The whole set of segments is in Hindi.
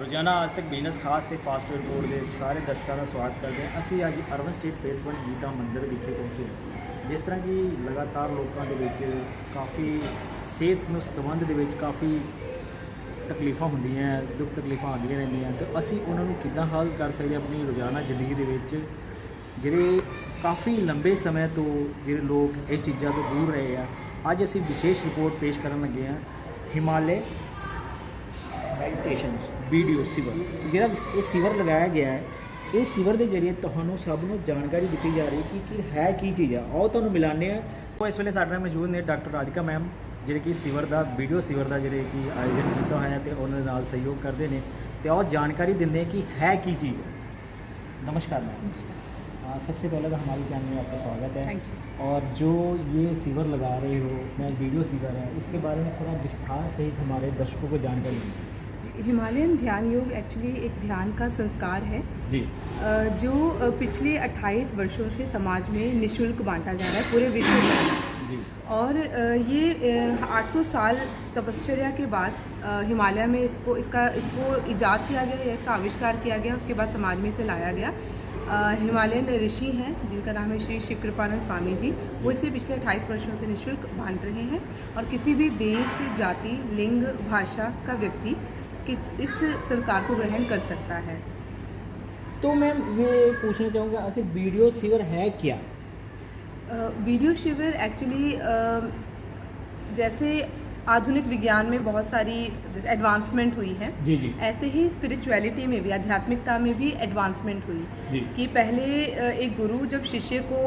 ਰੋਜ਼ਾਨਾ ਅੱਜ ਤੱਕ ਬਿਜ਼ਨਸ ਖਾਸ ਤੇ ਫਾਸਟ ਫੂਡ ਦੇ ਸਾਰੇ ਦਰਸ਼ਕਾਂ ਦਾ ਸਵਾਗਤ ਕਰਦੇ ਹਾਂ। ਅਸੀਂ ਅੱਜ ਅਰਬਨ ਸਟੇਟ ਫੇਸ 1 ਗੀਤਾ ਮੰਦਿਰ ਵਿਖੇ ਪਹੁੰਚੇ ਹਾਂ। ਜਿਸ ਤਰ੍ਹਾਂ ਕਿ ਲਗਾਤਾਰ ਲੋਕਾਂ ਦੇ ਵਿੱਚ ਕਾਫੀ ਸਿਹਤ ਨੂੰ ਸੰਬੰਧ ਦੇ ਵਿੱਚ ਕਾਫੀ ਤਕਲੀਫਾਂ ਹੁੰਦੀਆਂ, ਦੁੱਖ ਤਕਲੀਫਾਂ ਆਉਂਦੀਆਂ ਰਹਿੰਦੀਆਂ, ਤੇ ਅਸੀਂ ਉਹਨਾਂ ਨੂੰ ਕਿੱਦਾਂ ਹੱਲ ਕਰ ਸਕਦੇ ਆਪਣੀ ਰੋਜ਼ਾਨਾ ਜ਼ਿੰਦਗੀ ਦੇ ਵਿੱਚ, ਜਿਹੜੇ ਕਾਫੀ ਲੰਬੇ ਸਮੇਂ ਤੋਂ ਜਿਹੜੇ ਲੋਕ ਇਹ ਚੀਜ਼ਾਂ ਤੋਂ ਦੂਰ ਰਹੇ ਆ। ਅੱਜ ਅਸੀਂ ਵਿਸ਼ੇਸ਼ ਰਿਪੋਰਟ ਪੇਸ਼ ਕਰਨ ਲੱਗੇ ਹਾਂ ਹਿਮਾਲੇ ਮੈਡੀਟੇਸ਼ਨਸ ਵੀਡੀਓ ਸਿਵਰ। ਜਿਹੜਾ ਇਹ ਸਿਵਰ ਲਗਾਇਆ ਗਿਆ ਹੈ, ਇਹ ਸਿਵਰ ਦੇ ਜ਼ਰੀਏ ਤੁਹਾਨੂੰ ਸਭ ਨੂੰ ਜਾਣਕਾਰੀ ਦਿੱਤੀ ਜਾ ਰਹੀ ਕਿ ਹੈ ਕੀ ਚੀਜ਼ ਆ। ਆਓ ਤੁਹਾਨੂੰ ਮਿਲਾਉਂਦੇ ਹਾਂ। ਉਹ ਇਸ ਵੇਲੇ ਸਾਡੇ ਨਾਲ ਮੌਜੂਦ ਨੇ ਡਾਕਟਰ ਰਾਧਿਕਾ ਮੈਮ, ਜਿਹੜੇ ਕਿ ਸਿਵਰ ਦਾ ਵੀਡੀਓ ਸਿਵਰ ਦਾ ਜਿਹੜੇ ਕਿ ਆਯੋਜਨ ਕੀਤਾ ਹੋਇਆ ਤੇ ਉਹਨਾਂ ਦੇ ਨਾਲ ਸਹਿਯੋਗ ਕਰਦੇ ਨੇ, ਤੇ ਉਹ ਜਾਣਕਾਰੀ ਦਿੰਦੇ हैं कि है की चीज़ है। नमस्कार मैम। सबसे पहले तो हमारे चैनल में आपका स्वागत है। Thank you. और जो ये सिवर लगा रहे हो, मैं वीडियो सिवर है, इसके बारे में थोड़ा विस्तार सहित हमारे दर्शकों को जानकारी दीजिए। हिमालयन ध्यान योग एक्चुअली एक ध्यान का संस्कार है जी। जो पिछले 28 वर्षों से समाज में निशुल्क बांटा जा रहा है पूरे विश्व में। जी। और ये 800 साल तपश्चर्या के बाद हिमालय में इसको इजाद किया गया या इसका आविष्कार किया गया। उसके बाद समाज में इसे लाया गया। हिमालयन ऋषि हैं जिनका नाम है श्री शिव कृपानंद स्वामी जी। वो इसे पिछले 28 वर्षों से निःशुल्क बांट रहे हैं, और किसी भी देश, जाति, लिंग, भाषा का व्यक्ति इस संस्कार को ग्रहण कर सकता है। तो मैम ये पूछना चाहूँगा, आखिर वीडियो सिवर है क्या? वीडियो शिविर एक्चुअली जैसे आधुनिक विज्ञान में बहुत सारी एडवांसमेंट हुई है, जी जी, ऐसे ही स्पिरिचुअलिटी में भी, आध्यात्मिकता में भी एडवांसमेंट हुई। जी। कि पहले एक गुरु जब शिष्य को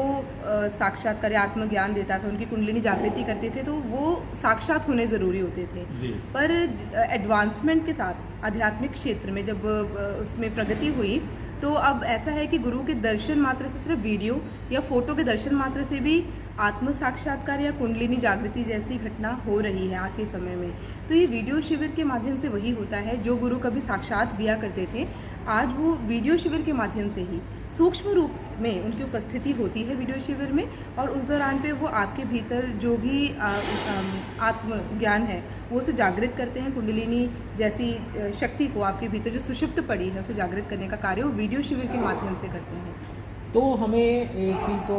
साक्षात्कार या आत्मज्ञान देता था, उनकी कुंडलिनी जागृति करते थे, तो वो साक्षात होने ज़रूरी होते थे। जी। पर एडवांसमेंट के साथ आध्यात्मिक क्षेत्र में जब उसमें प्रगति हुई, तो अब ऐसा है कि गुरु के दर्शन मात्र से, सिर्फ वीडियो या फोटो के दर्शन मात्र से भी आत्म साक्षात्कार या कुंडलिनी जागृति जैसी घटना हो रही है आज के समय में। तो ये वीडियो शिविर के माध्यम से वही होता है जो गुरु कभी साक्षात दिया करते थे। आज वो वीडियो शिविर के माध्यम से ही सूक्ष्म रूप में उनकी उपस्थिति होती है वीडियो शिविर में, और उस दौरान पे वो आपके भीतर जो भी आत्मज्ञान है वो उसे जागृत करते हैं। कुंडलिनी जैसी शक्ति को आपके भीतर जो सुषुप्त पड़ी है उसे जागृत करने का कार्य वो वीडियो शिविर के माध्यम से करते हैं। तो हमें एक चीज़ तो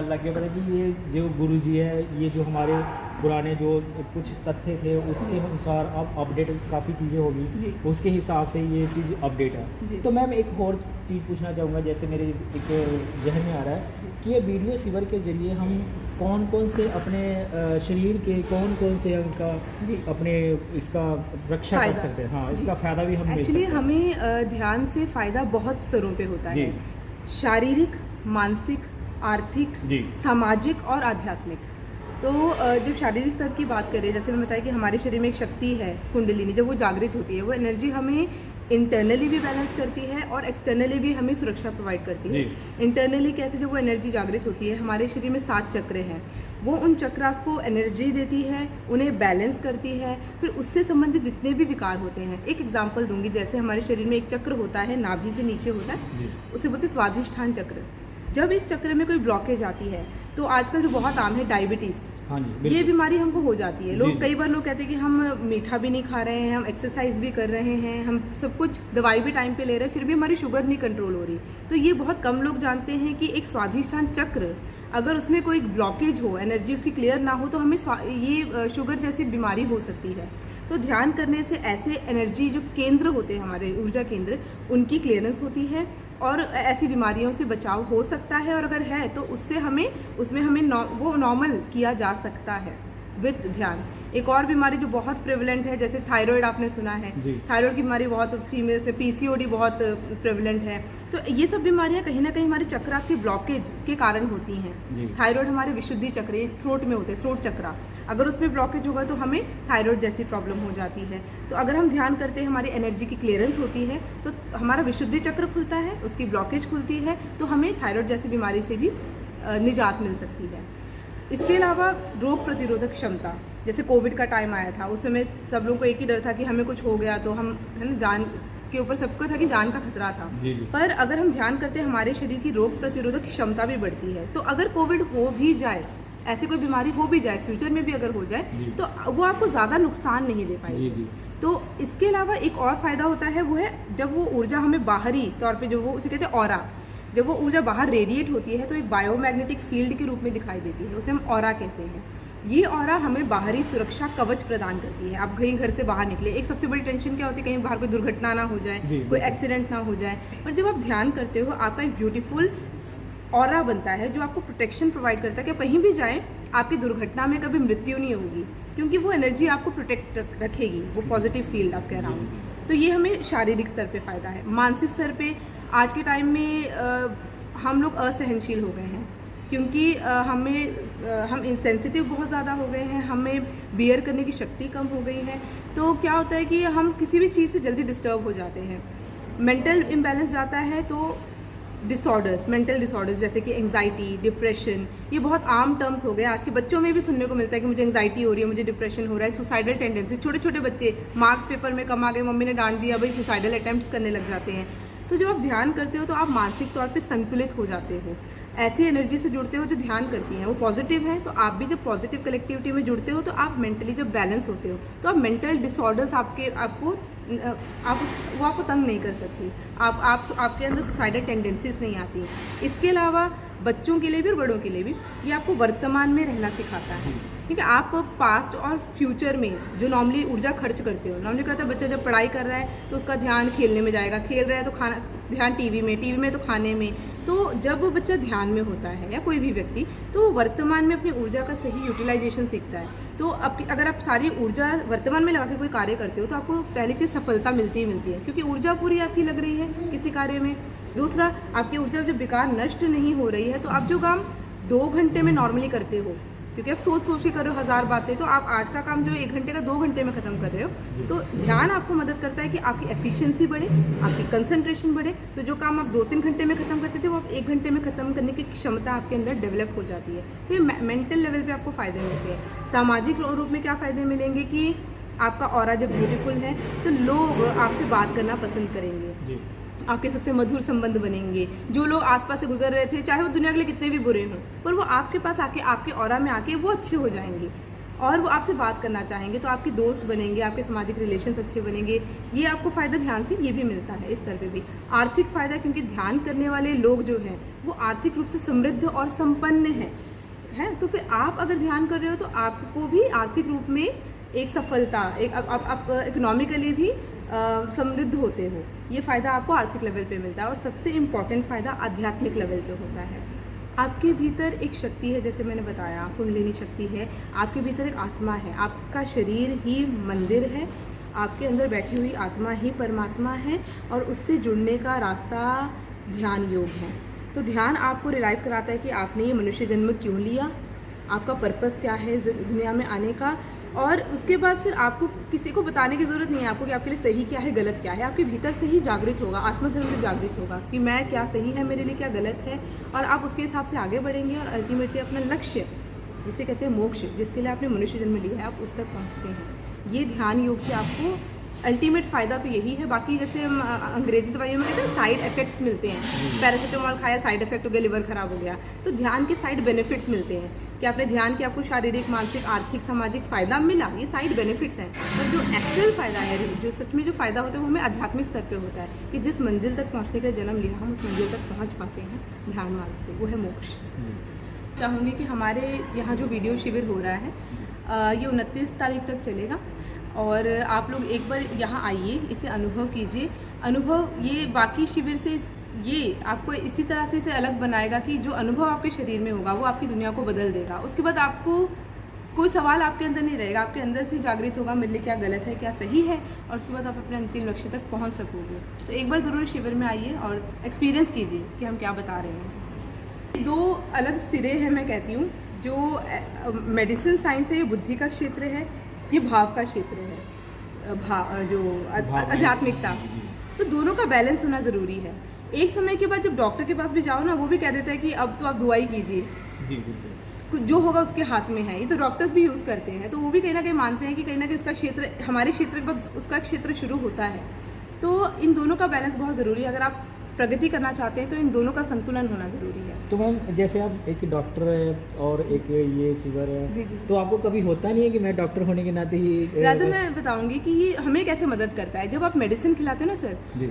लगे पता कि ये जो गुरु जी है, ये जो हमारे पुराने जो कुछ तथ्य थे उसके अनुसार अब अपडेट काफ़ी चीज़ें होगी, उसके हिसाब से ये चीज़ अपडेट है। तो मैम एक और चीज़ पूछना चाहूँगा, जैसे मेरे एक जहन में आ रहा है कि ये वीडियो सिवर के जरिए हम कौन कौन से अपने शरीर के कौन कौन से अंग का अपने इसका रक्षा कर सकते हैं? हाँ, इसका फ़ायदा भी हम एक्चुअली हमें ध्यान से फ़ायदा बहुत स्तरों पे होता है, शारीरिक, मानसिक, आर्थिक, सामाजिक और आध्यात्मिक। तो जब शारीरिक स्तर की बात करें, जैसे मैं बताया कि हमारे शरीर में एक शक्ति है कुंडलिनी, जब वो जागृत होती है वो एनर्जी हमें इंटरनली भी बैलेंस करती है और एक्सटर्नली भी हमें सुरक्षा प्रोवाइड करती है। इंटरनली कैसे? जब वो एनर्जी जागृत होती है, हमारे शरीर में 7 चक्र हैं, वो उन चक्रास को एनर्जी देती है, उन्हें बैलेंस करती है, फिर उससे संबंधित जितने भी विकार होते हैं। एक एग्जांपल दूंगी, जैसे हमारे शरीर में एक चक्र होता है, नाभि से नीचे होता है, उसे बोलते हैं स्वाधिष्ठान चक्र। जब इस चक्र में कोई ब्लॉकेज आती है, तो आजकल जो बहुत आम है डायबिटीज़, हाँ जी, ये बीमारी हमको हो जाती है। लोग कई बार लोग कहते हैं कि हम मीठा भी नहीं खा रहे हैं, हम एक्सरसाइज भी कर रहे हैं, हम सब कुछ दवाई भी टाइम पे ले रहे हैं, फिर भी हमारी शुगर नहीं कंट्रोल हो रही। तो ये बहुत कम लोग जानते हैं कि एक स्वाधिष्ठान चक्र, अगर उसमें कोई ब्लॉकेज हो, एनर्जी उसकी क्लियर ना हो, तो हमें ये शुगर जैसी बीमारी हो सकती है। तो ध्यान करने से ऐसे एनर्जी जो केंद्र होते हैं, हमारे ऊर्जा केंद्र, उनकी क्लियरेंस होती है और ऐसी बीमारियों से बचाव हो सकता है। और अगर है तो उससे हमें वो नॉर्मल किया जा सकता है विद ध्यान। एक और बीमारी जो बहुत प्रेवलेंट है, जैसे थायराइड, आपने सुना है, थायराइड की बीमारी बहुत फीमेल्स में, पीसीओडी बहुत प्रेवलेंट है। तो ये सब बीमारियां कहीं ना कहीं हमारे चक्रास के ब्लॉकेज के कारण होती हैं। थायराइड हमारे विशुद्धि चक्र, थ्रोट में होते हैं, थ्रोट चक्रा, अगर उसमें ब्लॉकेज होगा तो हमें थायराइड जैसी प्रॉब्लम हो जाती है। तो अगर हम ध्यान करते हैं, हमारी एनर्जी की क्लियरेंस होती है, तो हमारा विशुद्धि चक्र खुलता है, उसकी ब्लॉकेज खुलती है, तो हमें थायराइड जैसी बीमारी से भी निजात मिल सकती है। इसके अलावा रोग प्रतिरोधक क्षमता, जैसे कोविड का टाइम आया था, उस समय सब लोगों को एक ही डर था कि हमें कुछ हो गया तो हम, है ना, जान के ऊपर सबको था कि जान का खतरा था। पर अगर हम ध्यान करते हैं, हमारे शरीर की रोग प्रतिरोधक क्षमता भी बढ़ती है। तो अगर कोविड हो भी जाए, ऐसी कोई बीमारी हो भी जाए, फ्यूचर में भी अगर हो जाए, तो वो आपको ज़्यादा नुकसान नहीं दे पाएगी। तो इसके अलावा एक और फ़ायदा होता है, वो है जब वो ऊर्जा हमें बाहरी तौर पे, जो वो उसे कहते हैं ऑरा, जब वो ऊर्जा बाहर रेडिएट होती है तो एक बायोमैग्नेटिक फील्ड के रूप में दिखाई देती है, उसे हम ऑरा कहते हैं। ये ऑरा हमें बाहरी सुरक्षा कवच प्रदान करती है। आप कहीं घर से बाहर निकले, एक सबसे बड़ी टेंशन क्या होती है, कहीं बाहर कोई दुर्घटना ना हो जाए, कोई एक्सीडेंट ना हो जाए। पर जब आप ध्यान करते हो, आपका एक ब्यूटीफुल ऑरा बनता है जो आपको प्रोटेक्शन प्रोवाइड करता है कि कहीं भी जाएं आपकी दुर्घटना में कभी मृत्यु नहीं होगी, क्योंकि वो एनर्जी आपको प्रोटेक्ट रखेगी, वो पॉजिटिव फील्ड आपके अराउंड। तो ये हमें शारीरिक स्तर पे फ़ायदा है। मानसिक स्तर पे आज के टाइम में हम लोग असहनशील हो गए हैं, क्योंकि हम इंसेंसिटिव बहुत ज़्यादा हो गए हैं, हमें बियर करने की शक्ति कम हो गई है। तो क्या होता है कि हम किसी भी चीज़ से जल्दी डिस्टर्ब हो जाते हैं, मेंटल इम्बैलेंस जाता है। तो डिसऑर्डर्स, मेंटल डिसऑर्डर्स जैसे कि एंग्जाइटी, डिप्रेशन, ये बहुत आम टर्म्स हो गए। आज के बच्चों में भी सुनने को मिलता है कि मुझे एंग्जाइटी हो रही है, मुझे डिप्रेशन हो रहा है, सुसाइडल टेंडेंसी। छोटे छोटे बच्चे मार्क्स पेपर में कम आ गए, मम्मी ने डांट दिया, भाई सुसाइडल अटेम्प्ट्स करने लग जाते हैं। तो जब आप ध्यान करते हो तो आप मानसिक तौर पे संतुलित हो जाते हो, ऐसी एनर्जी से जुड़ते हो जो ध्यान करती है, वो पॉजिटिव है। तो आप भी जब पॉजिटिव कलेक्टिविटी में जुड़ते हो तो आप मेंटली जब बैलेंस होते हो तो आप मेंटल डिसऑर्डर्स वो आपको तंग नहीं कर सकती, आपके अंदर सुसाइडल टेंडेंसीज नहीं आती। इसके अलावा बच्चों के लिए भी और बड़ों के लिए भी ये आपको वर्तमान में रहना सिखाता है। ठीक है, आप पास्ट और फ्यूचर में जो नॉर्मली ऊर्जा खर्च करते हो, नॉर्मली कहता है बच्चा जब पढ़ाई कर रहा है तो उसका ध्यान खेलने में जाएगा, खेल रहा है तो खाना ध्यान टीवी में तो खाने में। तो जब वो बच्चा ध्यान में होता है या कोई भी व्यक्ति, तो वो वर्तमान में अपनी ऊर्जा का सही यूटिलाइजेशन सीखता है। तो अगर आप सारी ऊर्जा वर्तमान में लगा के कोई कार्य करते हो तो आपको पहली चीज़ सफलता मिलती ही मिलती है, क्योंकि ऊर्जा पूरी आपकी लग रही है किसी कार्य में। दूसरा, आपकी ऊर्जा जब बेकार नष्ट नहीं हो रही है तो आप जो काम 2 घंटे में नॉर्मली करते हो, क्योंकि आप सोच के कर रहे हो 1000 बातें, तो आप आज का काम जो 1 घंटे का 2 घंटे में ख़त्म कर रहे हो। तो ध्यान आपको मदद करता है कि आपकी एफिशिएंसी बढ़े, आपकी कंसंट्रेशन बढ़े। तो जो काम आप 2-3 घंटे में ख़त्म करते थे वो आप 1 घंटे में ख़त्म करने की क्षमता आपके अंदर डेवलप हो जाती है। तो ये मेंटल लेवल पे आपको फ़ायदे मिलते हैं। सामाजिक रूप में क्या फ़ायदे मिलेंगे कि आपका ऑरा जब ब्यूटीफुल है तो लोग आपसे बात करना पसंद करेंगे, आपके सबसे मधुर संबंध बनेंगे। जो लोग आसपास से गुजर रहे थे, चाहे वो दुनिया के लिए कितने भी बुरे हों, पर वो आपके पास आके, आपके ऑरा में आके वो अच्छे हो जाएंगे और वो आपसे बात करना चाहेंगे। तो आपके दोस्त बनेंगे, आपके सामाजिक रिलेशंस अच्छे बनेंगे। ये आपको फ़ायदा ध्यान से ये भी मिलता है। इस तरह पे भी आर्थिक फ़ायदा, क्योंकि ध्यान करने वाले लोग जो हैं वो आर्थिक रूप से समृद्ध और संपन्न हैं। तो फिर आप अगर ध्यान कर रहे हो तो आपको भी आर्थिक रूप में एक सफलता, आप इकोनॉमिकली भी समृद्ध होते हो। ये फ़ायदा आपको आर्थिक लेवल पे मिलता है। और सबसे इम्पॉर्टेंट फ़ायदा आध्यात्मिक लेवल पे होता है। आपके भीतर एक शक्ति है, जैसे मैंने बताया, कुंडलिनी शक्ति है। आपके भीतर एक आत्मा है, आपका शरीर ही मंदिर है, आपके अंदर बैठी हुई आत्मा ही परमात्मा है, और उससे जुड़ने का रास्ता ध्यान योग है। तो ध्यान आपको रियलाइज़ कराता है कि आपने ये मनुष्य जन्म क्यों लिया, आपका पर्पस क्या है दुनिया में आने का। और उसके बाद फिर आपको किसी को बताने की ज़रूरत नहीं है आपको कि आपके लिए सही क्या है, गलत क्या है। आपके भीतर से ही जागृत होगा, आत्मधर्म से जागृत होगा कि मैं क्या सही है मेरे लिए, क्या गलत है, और आप उसके हिसाब से आगे बढ़ेंगे और अल्टीमेटली अपना लक्ष्य, जिसे कहते हैं मोक्ष, जिसके लिए आपने मनुष्य जन्म लिया है, आप उस तक पहुँचते हैं। ये ध्यान योग से आपको अल्टीमेट फ़ायदा तो यही है। बाकी जैसे हम अंग्रेजी दवाइयों में कहते हैं साइड इफेक्ट्स मिलते हैं, पैरासीटामोल खाया साइड इफेक्ट हो गया, लिवर खराब हो गया। तो ध्यान के साइड बेनिफिट्स मिलते हैं कि आपने ध्यान किया, आपको शारीरिक, मानसिक, आर्थिक, सामाजिक फ़ायदा मिला, ये साइड बेनिफिट्स हैं। पर जो एक्चुअल फ़ायदा है, जो सच में जो फ़ायदा होता है, वो हमें आध्यात्मिक स्तर पर होता है कि जिस मंजिल तक पहुँचने का जन्म लिया, हम उस मंजिल तक पहुँच पाते हैं ध्यान मार्ग से, वो है मोक्ष। चाहूँगी कि हमारे यहाँ जो वीडियो शिविर हो रहा है ये 29 तारीख तक चलेगा, और आप लोग एक बार यहाँ आइए, इसे अनुभव कीजिए। अनुभव ये बाकी शिविर से ये आपको इसी तरह से इसे अलग बनाएगा कि जो अनुभव आपके शरीर में होगा वो आपकी दुनिया को बदल देगा। उसके बाद आपको कोई सवाल आपके अंदर नहीं रहेगा, आपके अंदर से जागृत होगा मेरे लिए क्या गलत है, क्या सही है, और उसके बाद आप अपने अंतिम लक्ष्य तक पहुँच सकोगे। तो एक बार ज़रूर शिविर में आइए और एक्सपीरियंस कीजिए कि हम क्या बता रहे हैं। 2 अलग सिरे हैं, मैं कहती हूँ। जो मेडिसिन साइंस है ये बुद्धि का क्षेत्र है, ये भाव का क्षेत्र है, जो आध्यात्मिकता। तो दोनों का बैलेंस होना ज़रूरी है। एक समय के बाद जब डॉक्टर के पास भी जाओ ना, वो भी कह देता है कि अब तो आप दवाई कीजिए, जो होगा उसके हाथ में है। ये तो डॉक्टर्स भी यूज़ करते हैं, तो वो भी कहीं ना कहीं मानते हैं कि कहीं ना कहीं उसका क्षेत्र, हमारे क्षेत्र के बाद उसका क्षेत्र शुरू होता है। तो इन दोनों का बैलेंस बहुत ज़रूरी है। अगर आप प्रगति करना चाहते हैं तो इन दोनों का संतुलन होना ज़रूरी है। तो मैम जैसे आप एक डॉक्टर है और एक ये शुगर है, जी जी। तो आपको कभी होता नहीं है कि मैं डॉक्टर होने के नाते ही राधा मैं बताऊंगी कि ये हमें कैसे मदद करता है। जब आप मेडिसिन खिलाते हो ना सर, जी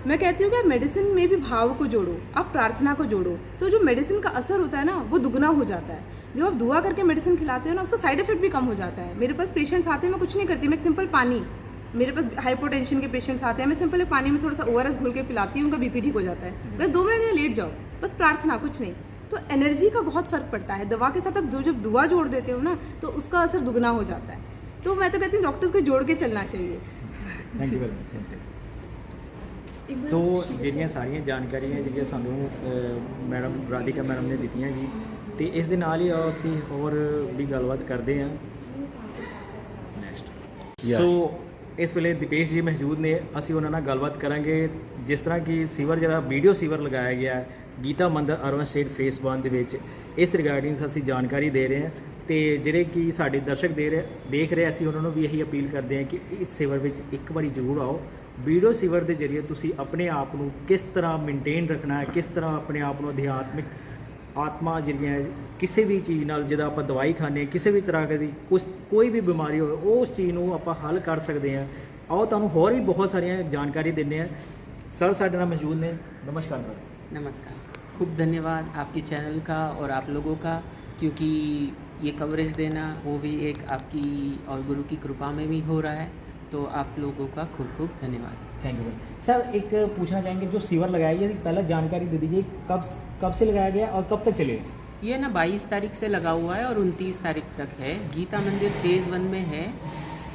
मैं कहती हूँ कि आप मेडिसिन में भी भाव को जोड़ो, आप प्रार्थना को जोड़ो, तो जो मेडिसिन का असर होता है ना वो दुगना हो जाता है। जब आप दुआ करके मेडिसिन खिलाते हो ना उसका साइड इफेक्ट भी कम हो जाता है। मेरे पास पेशेंट्स आते हैं, मैं कुछ नहीं करती, मैं एक सिंपल पानी, मेरे पास हाइपोटेंशन के पेशेंट्स आते हैं, मैं सिंपल पानी में थोड़ा सा ORS घोल के पिलाती हूँ, उनका BP ठीक हो जाता है। बस 2 मिनट या लेट जाओ, बस प्रार्थना, कुछ नहीं। तो एनर्जी का बहुत फर्क पड़ता है। दवा के साथ आप जब दुआ जोड़ देते हो ना तो उसका असर दुगना हो जाता है। तो मैं तो कहती हूँ डॉक्टर्स को जोड़ के चलना चाहिए। Thank you very much, thank you. ਸੋ ਜਿਹੜੀਆਂ ਸਾਰੀਆਂ ਜਾਣਕਾਰੀਆਂ ਜਿਹੜੀਆਂ ਸਾਨੂੰ ਮੈਡਮ ਰਾਧਿਕਾ ਮੈਡਮ ਨੇ ਦਿੱਤੀਆਂ ਜੀ, ਤੇ ਇਸ ਦੇ ਨਾਲ ਹੀ ਅਸੀਂ ਹੋਰ ਵੀ ਗੱਲਬਾਤ ਕਰਦੇ ਹਾਂ। ਨੈਕਸਟ ਸੋ ਇਸ ਵੇਲੇ ਦੀਪੇਸ਼ ਜੀ ਮੌਜੂਦ ਨੇ, ਅਸੀਂ ਉਹਨਾਂ ਨਾਲ ਗੱਲਬਾਤ ਕਰਾਂਗੇ। ਜਿਸ ਤਰ੍ਹਾਂ ਕਿ ਸੀਵਰ ਜਿਹੜਾ ਵੀਡੀਓ ਸੀਵਰ ਲਗਾਇਆ ਗਿਆ ਹੈ ਗੀਤਾ ਮੰਦਰ ਅਰਬਨ ਸਟੇਟ ਫੇਸ 1 ਦੇ ਵਿੱਚ, ਇਸ ਰਿਗਾਰਡਿੰਗ ਅਸੀਂ ਜਾਣਕਾਰੀ ਦੇ ਰਹੇ ਹਾਂ। ਤੇ ਜਿਹੜੇ ਕਿ ਸਾਡੇ ਦਰਸ਼ਕ ਦੇਖ ਰਹੇ, ਅਸੀਂ ਉਹਨਾਂ ਨੂੰ ਵੀ ਇਹੀ ਅਪੀਲ ਕਰਦੇ ਹਾਂ ਕਿ ਇਸ ਸੀਵਰ ਵਿੱਚ ਇੱਕ ਵਾਰੀ ਜ਼ਰੂਰ ਆਓ। ਵੀਡੀਓ ਸੀਵਰ ਦੇ ਜ਼ਰੀਏ ਤੁਸੀਂ ਆਪਣੇ ਆਪ ਨੂੰ ਕਿਸ ਤਰ੍ਹਾਂ ਮੇਨਟੇਨ ਰੱਖਣਾ ਹੈ, ਕਿਸ ਤਰ੍ਹਾਂ ਆਪਣੇ ਆਪ ਨੂੰ ਅਧਿਆਤਮਿਕ ਆਤਮਾ ਜਿਹੜੀਆਂ ਕਿਸੇ ਵੀ ਚੀਜ਼ ਨਾਲ, ਜਦੋਂ ਆਪਾਂ ਦਵਾਈ ਖਾਂਦੇ ਕਿਸੇ ਵੀ ਤਰ੍ਹਾਂ ਦੀ ਕੋਈ ਵੀ ਬਿਮਾਰੀ ਹੋਵੇ ਉਸ ਚੀਜ਼ ਨੂੰ ਆਪਾਂ ਹੱਲ ਕਰ ਸਕਦੇ ਹਾਂ। ਆਓ ਤੁਹਾਨੂੰ ਹੋਰ ਵੀ ਬਹੁਤ ਸਾਰੀਆਂ ਜਾਣਕਾਰੀ ਦਿੰਦੇ ਹਾਂ। ਸਰ ਸਾਡੇ ਨਾਲ ਮੌਜੂਦ ਨੇ। नमस्कार सर। नमस्कार, खूब धन्यवाद आपके चैनल का और आप लोगों का, क्योंकि ये कवरेज देना वो भी एक आपकी और गुरु की कृपा में भी हो रहा है, तो आप लोगों का खूब खूब धन्यवाद। Thank you sir. सर एक पूछना चाहेंगे, जो सीवर लगाया गया पहले जानकारी दे दीजिए, कब से लगाया गया और कब तक चलेगा? ये ना 22 तारीख से लगा हुआ है और 29 तारीख तक है। गीता मंदिर फेज़ 1 में है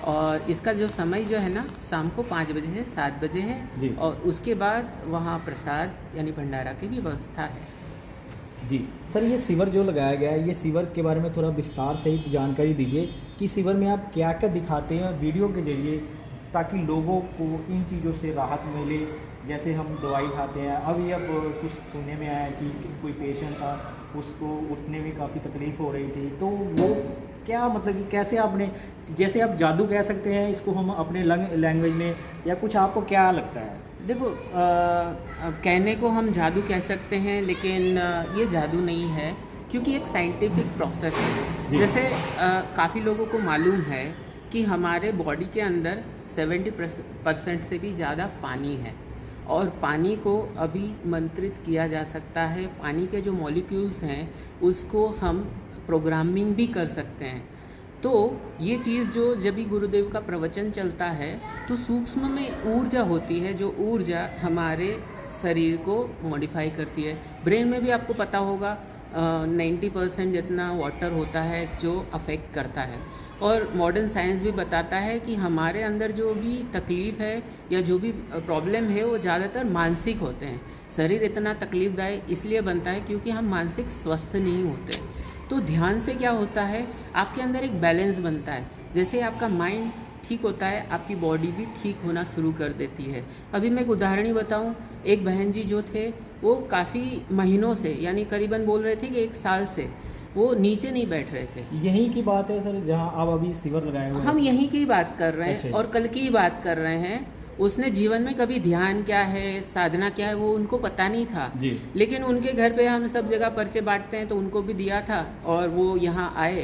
और इसका जो समय जो है ना शाम को 5 बजे से 7 बजे है जी। और उसके बाद वहाँ प्रसाद यानी भंडारा की भी व्यवस्था है जी। सर ये सीवर जो लगाया गया है, ये सीवर के बारे में थोड़ा विस्तार सहित जानकारी दीजिए कि सीवर में आप क्या क्या दिखाते हैं वीडियो के जरिए, ताकि लोगों को इन चीज़ों से राहत मिले। जैसे हम दवाई खाते हैं, अब कुछ सुनने में आया कि कोई पेशेंट था, उसको उठने में काफ़ी तकलीफ़ हो रही थी, तो वो क्या मतलब कि कैसे आपने, जैसे आप जादू कह सकते हैं इसको हम अपने लैंग्वेज में, या कुछ आपको क्या लगता है? देखो कहने को हम जादू कह सकते हैं, लेकिन ये जादू नहीं है, क्योंकि एक साइंटिफिक प्रोसेस है। जैसे काफ़ी लोगों को मालूम है कि हमारे बॉडी के अंदर 70% से भी ज़्यादा पानी है और पानी को अभी मंत्रित किया जा सकता है। पानी के जो मॉलिक्यूल्स हैं उसको हम प्रोग्रामिंग भी कर सकते हैं। तो ये चीज़ जो जब भी गुरुदेव का प्रवचन चलता है तो सूक्ष्म में ऊर्जा होती है, जो ऊर्जा हमारे शरीर को मॉडिफाई करती है। ब्रेन में भी आपको पता होगा 90% जितना वाटर होता है जो अफेक्ट करता है, और मॉडर्न साइंस भी बताता है कि हमारे अंदर जो भी तकलीफ़ है या जो भी प्रॉब्लम है वो ज़्यादातर मानसिक होते हैं। शरीर इतना तकलीफ़दायक इसलिए बनता है क्योंकि हम मानसिक स्वस्थ नहीं होते। तो ध्यान से क्या होता है, आपके अंदर एक बैलेंस बनता है। जैसे आपका माइंड ठीक होता है, आपकी बॉडी भी ठीक होना शुरू कर देती है। अभी मैं एक उदाहरण ही बताऊं, एक बहन जी जो थे वो काफ़ी महीनों से, यानी करीबन बोल रहे थे कि 1 साल से वो नीचे नहीं बैठ रहे थे। यहीं की बात है सर जहां आप अभी सीवर लगाए हुए हैं? हम यहीं की बात कर रहे हैं। अच्छा। और कल की ही बात कर रहे हैं। उसने जीवन में कभी ध्यान क्या है, साधना क्या है, वो उनको पता नहीं था जी। लेकिन उनके घर पे हम सब जगह पर्चे बांटते हैं तो उनको भी दिया था और वो यहाँ आए।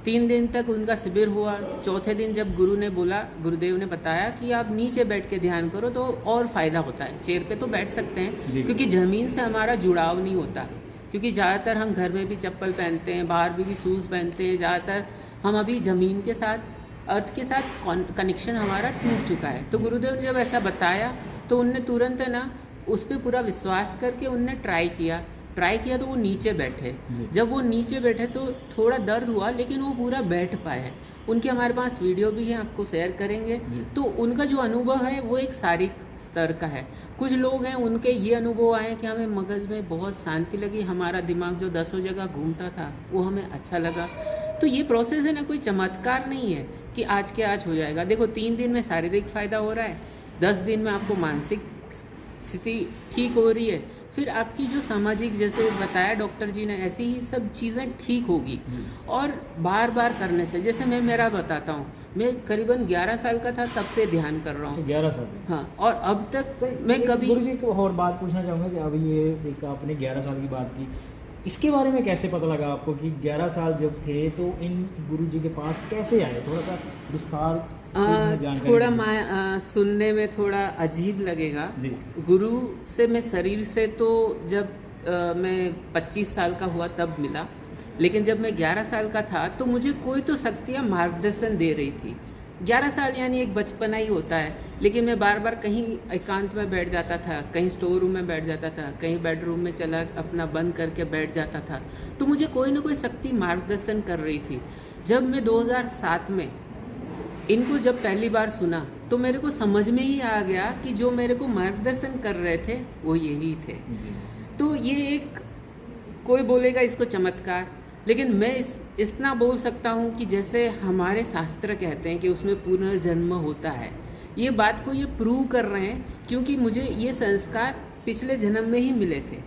3 दिन तक उनका शिविर हुआ। चौथे दिन जब गुरुदेव ने बताया कि आप नीचे बैठ के ध्यान करो तो और फ़ायदा होता है। चेयर पे तो बैठ सकते हैं क्योंकि ज़मीन से हमारा जुड़ाव नहीं होता, क्योंकि ज़्यादातर हम घर में भी चप्पल पहनते हैं, बाहर भी शूज़ पहनते हैं। ज़्यादातर हम अभी ज़मीन के साथ, अर्थ के साथ कनेक्शन हमारा टूट चुका है। तो गुरुदेव ने जब ऐसा बताया तो उनने तुरंत है ना उस पर पूरा विश्वास करके उनने ट्राई किया तो वो नीचे बैठे। जब वो नीचे बैठे तो थोड़ा दर्द हुआ लेकिन वो पूरा बैठ पाए। उनके हमारे पास वीडियो भी है, आपको शेयर करेंगे। तो उनका जो अनुभव है वो एक शारीरिक स्तर का है। कुछ लोग हैं उनके ये अनुभव आए कि हमें मगज में बहुत शांति लगी, हमारा दिमाग जो 10 जगह घूमता था वो हमें अच्छा लगा। तो ये प्रोसेस है ना, कोई चमत्कार नहीं है कि आज के आज हो जाएगा। देखो 3 दिन में शारीरिक फ़ायदा हो रहा है, 10 दिन में आपको मानसिक स्थिति ठीक हो रही है, फिर आपकी जो सामाजिक, जैसे बताया डॉक्टर जी ने, ऐसी ही सब चीज़ें ठीक होगी। और बार बार करने से, जैसे मैं मेरा बताता हूँ, मैं करीबन 11 साल का था तब से ध्यान कर रहा हूँ। 11 साल से। हाँ, और अब तक मैं कभी गुरुजी को और बात पूछना चाहूँगा कि अभी ये एक आपने 11 साल की बात की, इसके बारे में कैसे पता लगा आपको कि 11 साल जब थे तो इन गुरुजी के पास कैसे आए? थोड़ा सा विस्तार से जानकारी थोड़ा दीजिए। सुनने में थोड़ा अजीब लगेगा। जी। गुरु से मैं शरीर से तो जब मैं 25 साल का हुआ तब मिला, लेकिन जब मैं 11 साल का था तो मुझे कोई तो शक्तियाँ मार्गदर्शन दे रही थी। 11 साल यानी एक बचपना ही होता है, लेकिन मैं बार बार कहीं एकांत में बैठ जाता था, कहीं स्टोर रूम में बैठ जाता था, कहीं बेडरूम में चला अपना बंद करके बैठ जाता था, तो मुझे कोई ना कोई शक्ति मार्गदर्शन कर रही थी। जब मैं 2007 में इनको जब पहली बार सुना तो मेरे को समझ में ही आ गया कि जो मेरे को मार्गदर्शन कर रहे थे वो यही थे। तो ये एक, कोई बोलेगा इसको चमत्कार, लेकिन मैं इतना बोल सकता हूँ कि जैसे हमारे शास्त्र कहते हैं कि उसमें पुनर्जन्म होता है, ये बात को ये प्रूव कर रहे हैं, क्योंकि मुझे ये संस्कार पिछले जन्म में ही मिले थे,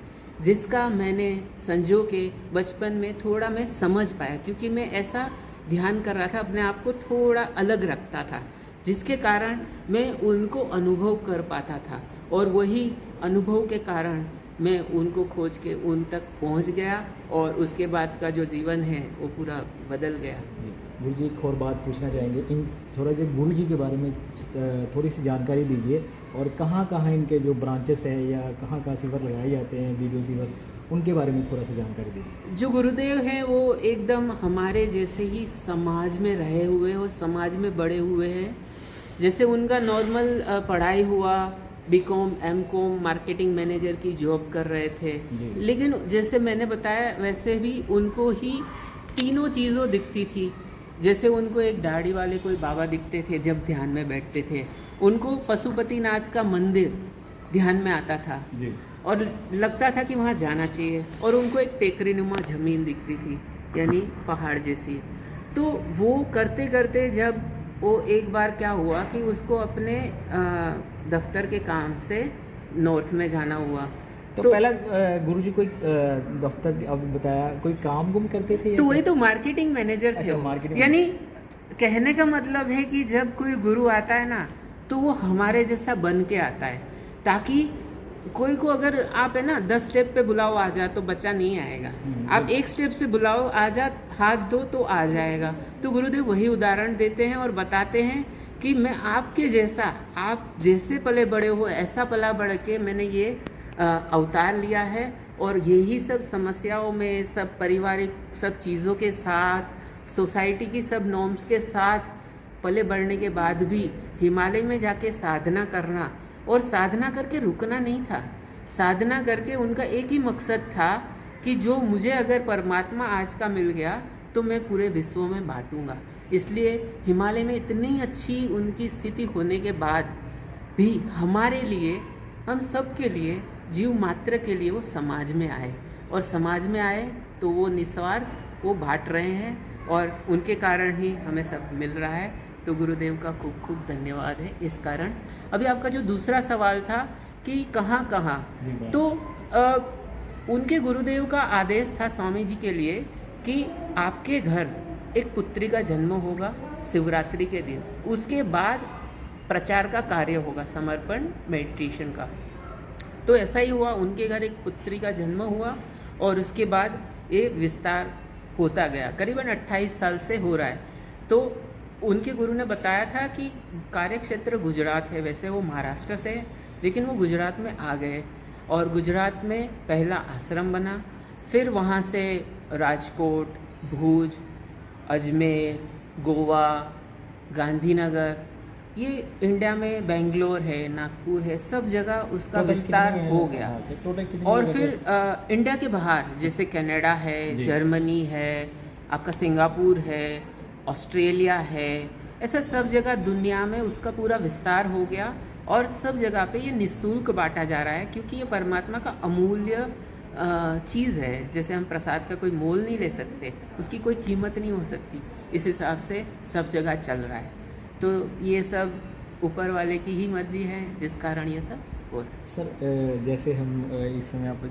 जिसका मैंने संजो के बचपन में थोड़ा मैं समझ पाया, क्योंकि मैं ऐसा ध्यान कर रहा था, अपने आप को थोड़ा अलग रखता था, जिसके कारण मैं उनको अनुभव कर पाता था, और वही अनुभव के कारण मैं उनको खोज के उन तक पहुंच गया, और उसके बाद का जो जीवन है वो पूरा बदल गया। गुरु जी एक और बात पूछना चाहेंगे, इन थोड़ा जो गुरु जी के बारे में थोड़ी सी जानकारी दीजिए, और कहाँ कहाँ इनके जो ब्रांचेस हैं या कहाँ कहाँ शिविर लगाए जाते हैं, वीडियो शिविर, उनके बारे में थोड़ा सा जानकारी दीजिए। जो गुरुदेव हैं वो एकदम हमारे जैसे ही समाज में रहे हुए और समाज में बड़े हुए हैं। जैसे उनका नॉर्मल पढ़ाई हुआ, बीकॉम, एमकॉम, मार्केटिंग मैनेजर की जॉब कर रहे थे, लेकिन जैसे मैंने बताया वैसे भी उनको ही तीनों चीज़ों दिखती थी। जैसे उनको एक दाढ़ी वाले कोई बाबा दिखते थे जब ध्यान में बैठते थे, उनको पशुपतिनाथ का मंदिर ध्यान में आता था जी। और लगता था कि वहाँ जाना चाहिए, और उनको एक टेकरीनुमा ज़मीन दिखती थी, यानी पहाड़ जैसी। तो वो करते करते जब वो एक बार क्या हुआ कि उसको अपने दफ्तर के काम से नॉर्थ में जाना हुआ। तो पहला गुरुजी कोई दफ्तर, अब बताया, कोई काम गुम करते थे? तो वही तो मार्केटिंग मैनेजर थे। अच्छा, मार्केटिंग। यानी कहने का मतलब है कि जब कोई गुरु आता है ना तो वो हमारे जैसा बन के आता है, ताकि कोई को अगर आप है ना 10 स्टेप पे बुलाओ आ जा तो बच्चा नहीं आएगा, आप एक स्टेप से बुलाओ आ जा, हाथ दो तो आ जाएगा। तो गुरुदेव वही उदाहरण देते हैं और बताते हैं कि मैं आपके जैसा, आप जैसे पले बड़े हो ऐसा पला बढ़ के मैंने ये अवतार लिया है, और यही सब समस्याओं में, सब पारिवारिक सब चीज़ों के साथ, सोसाइटी की सब नॉर्म्स के साथ पले बढ़ने के बाद भी हिमालय में जाके साधना करना, और साधना करके रुकना नहीं था, साधना करके उनका एक ही मकसद था कि जो मुझे अगर परमात्मा आज का मिल गया तो मैं पूरे विश्व में बांटूंगा। इसलिए हिमालय में इतनी अच्छी उनकी स्थिति होने के बाद भी हमारे लिए, हम सब के लिए, जीव मात्र के लिए वो समाज में आए, और समाज में आए तो वो निस्वार्थ वो बांट रहे हैं, और उनके कारण ही हमें सब मिल रहा है। तो गुरुदेव का खूब खूब धन्यवाद है इस कारण। अभी आपका जो दूसरा सवाल था कि कहाँ कहाँ, तो उनके गुरुदेव का आदेश था स्वामी जी के लिए कि आपके घर एक पुत्री का जन्म होगा शिवरात्रि के दिन, उसके बाद प्रचार का कार्य होगा, समर्पण मेडिटेशन का। तो ऐसा ही हुआ, उनके घर एक पुत्री का जन्म हुआ, और उसके बाद ये विस्तार होता गया, करीबन 28 साल से हो रहा है। तो उनके गुरु ने बताया था कि कार्यक्षेत्र गुजरात है, वैसे वो महाराष्ट्र से है, लेकिन वो गुजरात में आ गए, और गुजरात में पहला आश्रम बना, फिर वहाँ से राजकोट, भुज, अजमेर, गोवा, गांधीनगर, ये इंडिया में बेंगलोर है, नागपुर है, सब जगह उसका विस्तार हो गया। और फिर इंडिया के बाहर जैसे कनाडा है, जर्मनी है, आपका सिंगापुर है, ऑस्ट्रेलिया है, ऐसा सब जगह दुनिया में उसका पूरा विस्तार हो गया, और सब जगह पे ये निःशुल्क बांटा जा रहा है, क्योंकि ये परमात्मा का अमूल्य चीज़ है। जैसे हम प्रसाद का कोई मोल नहीं ले सकते, उसकी कोई कीमत नहीं हो सकती, इस हिसाब से सब जगह चल रहा है। तो ये सब ऊपर वाले की ही मर्जी है, जिस कारण ये सब हो रहा है। सर जैसे हम इस समय आप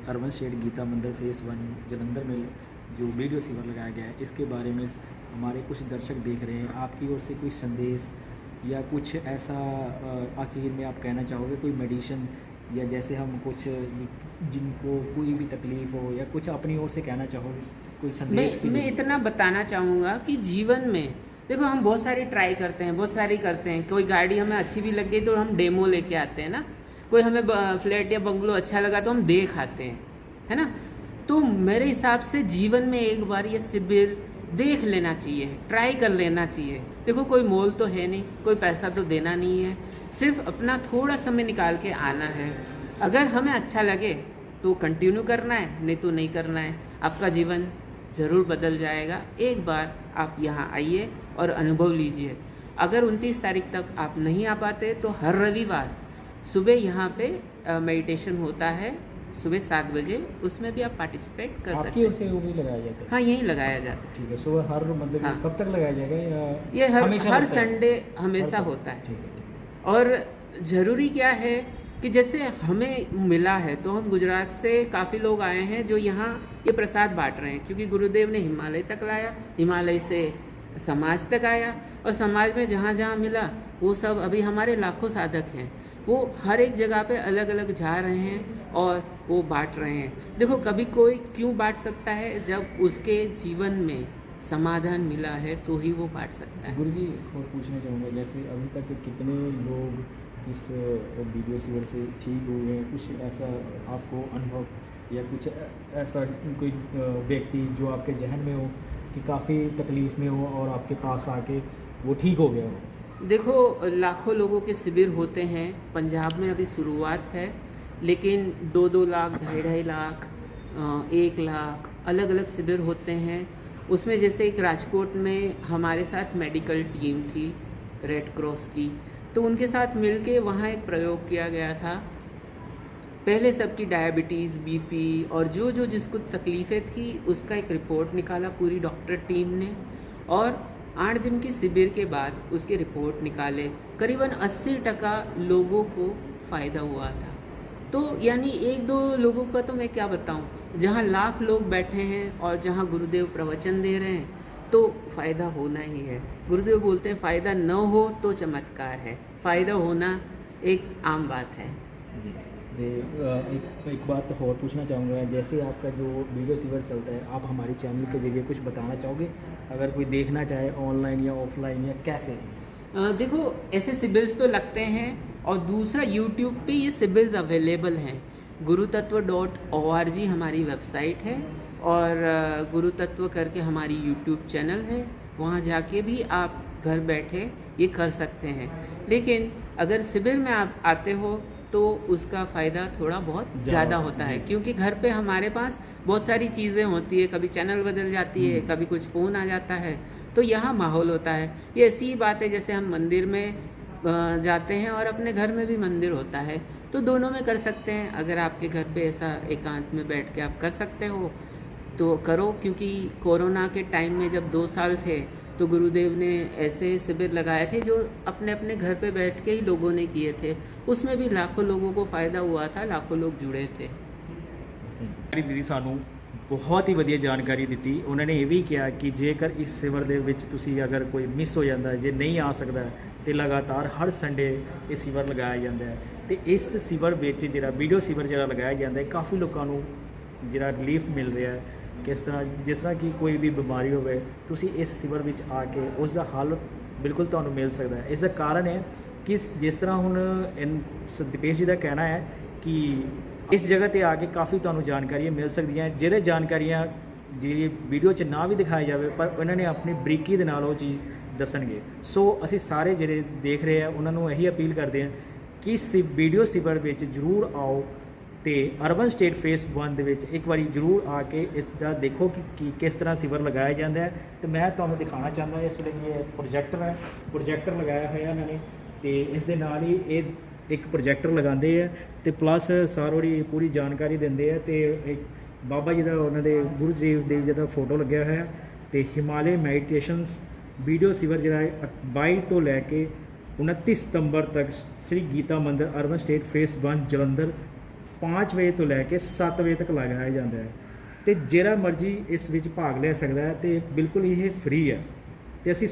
अर्बन स्टेट गीता मंदिर फेस 1 जलंधर में जो वीडियो शिविर लगाया गया है, इसके बारे में हमारे कुछ दर्शक देख रहे हैं, आपकी ओर से कोई संदेश या कुछ ऐसा आखिर में आप कहना चाहोगे, कोई मेडिसिन या जैसे हम कुछ जिनको कोई भी तकलीफ़ हो या कुछ अपनी ओर से कहना चाहोगे, कोई संदेश? मैं इतना बताना चाहूँगा कि जीवन में देखो हम बहुत सारी ट्राई करते हैं, बहुत सारी करते हैं। कोई गाड़ी हमें अच्छी भी लग गई तो हम डेमो लेके आते हैं ना, कोई हमें फ्लैट या बंगलो अच्छा लगा तो हम देख आते हैं, है ना। तो मेरे हिसाब से जीवन में एक बार ये शिविर देख लेना चाहिए, ट्राई कर लेना चाहिए। देखो कोई मोल तो है नहीं, कोई पैसा तो देना नहीं है, सिर्फ अपना थोड़ा समय निकाल के आना है। अगर हमें अच्छा लगे तो कंटिन्यू करना है, नहीं तो नहीं करना है। आपका जीवन ज़रूर बदल जाएगा। एक बार आप यहाँ आइए और अनुभव लीजिए। अगर 29 तारीख तक आप नहीं आ पाते तो हर रविवार सुबह यहाँ पे मेडिटेशन होता है सुबह 7 बजे, उसमें भी आप पार्टिसिपेट कर सकते आपकी हैं। ओर से वो भी लगाया जाता है? हाँ, यहीं लगाया जाता है। ठीक है। सुबह हर मतलब हाँ। कब तक लगाया जाएगा या ये हर हमेशा होता है? संडे हमेशा हर होता है। ठीक है। और ज़रूरी क्या है कि जैसे हमें मिला है तो हम गुजरात से काफ़ी लोग आए हैं जो यहाँ ये प्रसाद बांट रहे हैं, क्योंकि गुरुदेव ने हिमालय तक लाया, हिमालय से समाज तक आया, और समाज में जहाँ जहाँ मिला वो सब अभी हमारे लाखों साधक हैं, वो हर एक जगह पे अलग अलग जा रहे हैं और वो बांट रहे हैं। देखो कभी कोई क्यों बांट सकता है, जब उसके जीवन में समाधान मिला है तो ही वो बांट सकता है। गुरुजी और पूछना चाहूँगा, जैसे अभी तक कितने लोग इस वीडियो शिविर से ठीक हुए हैं, कुछ ऐसा आपको अनुभव या कुछ ऐसा कोई व्यक्ति जो आपके जहन में हो कि काफ़ी तकलीफ़ में हो और आपके पास आके वो ठीक हो गया हो? देखो लाखों लोगों के शिविर होते हैं, पंजाब में अभी शुरुआत है, लेकिन 2-2 लाख, 2.5 लाख, 1 लाख अलग अलग शिविर होते हैं। उसमें जैसे एक राजकोट में हमारे साथ मेडिकल टीम थी रेड क्रॉस की, तो उनके साथ मिलके वहाँ एक प्रयोग किया गया था। पहले सबकी डायबिटीज़, बीपी और जो जो जिसको तकलीफ़ें थी उसका एक रिपोर्ट निकाला पूरी डॉक्टर टीम ने, और 8 दिन की शिविर के बाद उसके रिपोर्ट निकाले। करीबन 80% लोगों को फ़ायदा हुआ था। तो यानी 1-2 लोगों का तो मैं क्या बताऊं, जहां लाख लोग बैठे हैं और जहां गुरुदेव प्रवचन दे रहे हैं तो फ़ायदा होना ही है। गुरुदेव बोलते हैं फ़ायदा न हो तो चमत्कार है, फ़ायदा होना एक आम बात है। जी। एक बात और पूछना चाहूँगा, जैसे आपका जो वीडियो शिविर चलता है, आप हमारे चैनल के जरिए कुछ बताना चाहोगे, अगर कोई देखना चाहे ऑनलाइन या ऑफलाइन या कैसे? देखो ऐसे शिविर्स तो लगते हैं, और दूसरा यूट्यूब पे ये शिविर्स अवेलेबल हैं। gurutattva.org हमारी वेबसाइट है, और गुरुतत्व करके हमारी यूट्यूब चैनल है, वहाँ जाके भी आप घर बैठे ये कर सकते हैं। लेकिन अगर शिविर में आप आते हो तो उसका फ़ायदा थोड़ा बहुत ज़्यादा होता है, क्योंकि घर पे हमारे पास बहुत सारी चीज़ें होती है, कभी चैनल बदल जाती है, कभी कुछ फ़ोन आ जाता है, तो यहाँ माहौल होता है। ये ऐसी ही बात है जैसे हम मंदिर में जाते हैं और अपने घर में भी मंदिर होता है, तो दोनों में कर सकते हैं। अगर आपके घर पे ऐसा एकांत में बैठ के आप कर सकते हो तो करो, क्योंकि कोरोना के टाइम में जब 2 साल थे तो गुरुदेव ने ऐसे शिविर लगाए थे जो अपने अपने घर पे बैठ के ही लोगों ने किए थे, उसमें भी लाखों लोगों को फ़ायदा हुआ था, लाखों लोग जुड़े थे। ਦੀਦੀ ਸਾਨੂੰ ਬਹੁਤ ਹੀ ਵਧੀਆ ਜਾਣਕਾਰੀ ਦਿੱਤੀ। ਉਹਨਾਂ ਨੇ ਇਹ ਵੀ ਕਿਹਾ ਕਿ ਜੇਕਰ ਇਸ ਸਿਵਰ ਦੇ ਵਿੱਚ ਤੁਸੀਂ ਅਗਰ ਕੋਈ ਮਿਸ ਹੋ ਜਾਂਦਾ, ਜੇ ਨਹੀਂ ਆ ਸਕਦਾ, ਤੇ ਲਗਾਤਾਰ ਹਰ ਸੰਡੇ ਇਹ ਸਿਵਰ ਲਗਾਇਆ ਜਾਂਦਾ ਹੈ, ਤੇ ਇਸ ਸਿਵਰ ਵਿੱਚ ਜਿਹੜਾ ਵੀਡੀਓ ਸਿਵਰ ਜਿਹੜਾ ਲਗਾਇਆ ਜਾਂਦਾ ਹੈ, ਕਾਫੀ ਲੋਕਾਂ ਨੂੰ ਜਿਹੜਾ ਰਿਲੀਫ ਮਿਲ ਰਿਹਾ ਹੈ। ਕਿਸ ਤਰ੍ਹਾਂ, ਜਿਸ ਤਰ੍ਹਾਂ ਕਿ ਕੋਈ ਵੀ ਬਿਮਾਰੀ ਹੋਵੇ, ਤੁਸੀਂ ਇਸ ਸਿਵਰ ਵਿੱਚ ਆ ਕੇ ਉਸ ਦਾ ਹੱਲ ਬਿਲਕੁਲ ਤੁਹਾਨੂੰ ਮਿਲ ਸਕਦਾ ਹੈ। ਇਸ ਦਾ ਕਾਰਨ ਹੈ ਕਿ ਜਿਸ ਤਰ੍ਹਾਂ ਹੁਣ ਦੀਪੇਸ਼ ਜੀ ਦਾ ਕਹਿਣਾ ਹੈ ਕਿ ਇਸ ਜਗ੍ਹਾ ਤੇ ਆ ਕੇ ਕਾਫੀ ਤੁਹਾਨੂੰ ਜਾਣਕਾਰੀਆਂ ਮਿਲ ਸਕਦੀਆਂ, ਜਿਹੜੇ ਜਾਣਕਾਰੀਆਂ ਜਿਹੜੀ ਵੀਡੀਓ 'ਚ ਨਾ ਵੀ ਦਿਖਾਈ ਜਾਵੇ, ਪਰ ਉਹਨਾਂ ਨੇ ਆਪਣੀ ਬਰੀਕੀ ਦੇ ਨਾਲ ਉਹ ਚੀਜ਼ ਦੱਸਣਗੇ। ਸੋ ਅਸੀਂ ਸਾਰੇ ਜਿਹੜੇ ਦੇਖ ਰਹੇ ਆ ਉਹਨਾਂ ਨੂੰ ਇਹੀ ਅਪੀਲ ਕਰਦੇ ਹਾਂ ਕਿ ਵੀਡੀਓ ਸਿਵਰ ਵਿੱਚ ਜ਼ਰੂਰ ਆਓ, ਤੇ ਅਰਬਨ ਸਟੇਟ ਫੇਸ 1 ਦੇ ਵਿੱਚ ਇੱਕ ਵਾਰੀ ਜ਼ਰੂਰ ਆ ਕੇ ਇਸ ਦਾ ਦੇਖੋ ਕਿ ਕਿਸ ਤਰ੍ਹਾਂ ਸਿਵਰ ਲਗਾਇਆ ਜਾਂਦਾ ਹੈ। ਤੇ ਮੈਂ ਤੁਹਾਨੂੰ ਦਿਖਾਉਣਾ ਚਾਹੁੰਦਾ, ਇਸ ਵੇਲੇ ਇਹ ਪ੍ਰੋਜੈਕਟਰ ਹੈ, ਪ੍ਰੋਜੈਕਟਰ ਲਗਾਇਆ ਹੋਇਆ ਇਹਨਾਂ ਨੇ, ਤੇ ਇਸ ਦੇ ਨਾਲ ਹੀ ਇਹ ਇੱਕ ਪ੍ਰੋਜੈਕਟਰ ਲਗਾਉਂਦੇ ਆ, ਤੇ ਪਲੱਸ ਸਾਰੀ ਪੂਰੀ ਜਾਣਕਾਰੀ ਦਿੰਦੇ ਆ, ਤੇ ਇੱਕ ਬਾਬਾ ਜੀ ਦਾ, ਉਹਨਾਂ ਦੇ ਗੁਰੂ ਦੇਵ ਜੀ ਦਾ ਫੋਟੋ ਲੱਗਿਆ ਹੋਇਆ, ਤੇ ਹਿਮਾਲय ਮੈਡੀਟੇਸ਼ਨਸ ਵੀਡੀਓ ਸਿਵਰ ਜਿਹੜਾ 22 ਤੋਂ ਲੈ ਕੇ 29 ਸਤੰਬਰ ਤੱਕ ਸ੍ਰੀ ਗੀਤਾ ਮੰਦਿਰ ਅਰਬਨ ਸਟੇਟ ਫੇਸ 1 ਜਲੰਧਰ 5 ਵਜੇ ਤੋਂ ਲੈ ਕੇ 7 ਵਜੇ ਤੱਕ ਲਗਾਇਆ ਜਾਂਦਾ ਹੈ, ਤੇ ਜਿਹੜਾ ਮਰਜ਼ੀ ਇਸ ਵਿੱਚ ਭਾਗ ਲੈ ਸਕਦਾ ਹੈ, ਤੇ ਬਿਲਕੁਲ ਇਹ ਫ੍ਰੀ ਹੈ। ਤੇ ਅਸੀਂ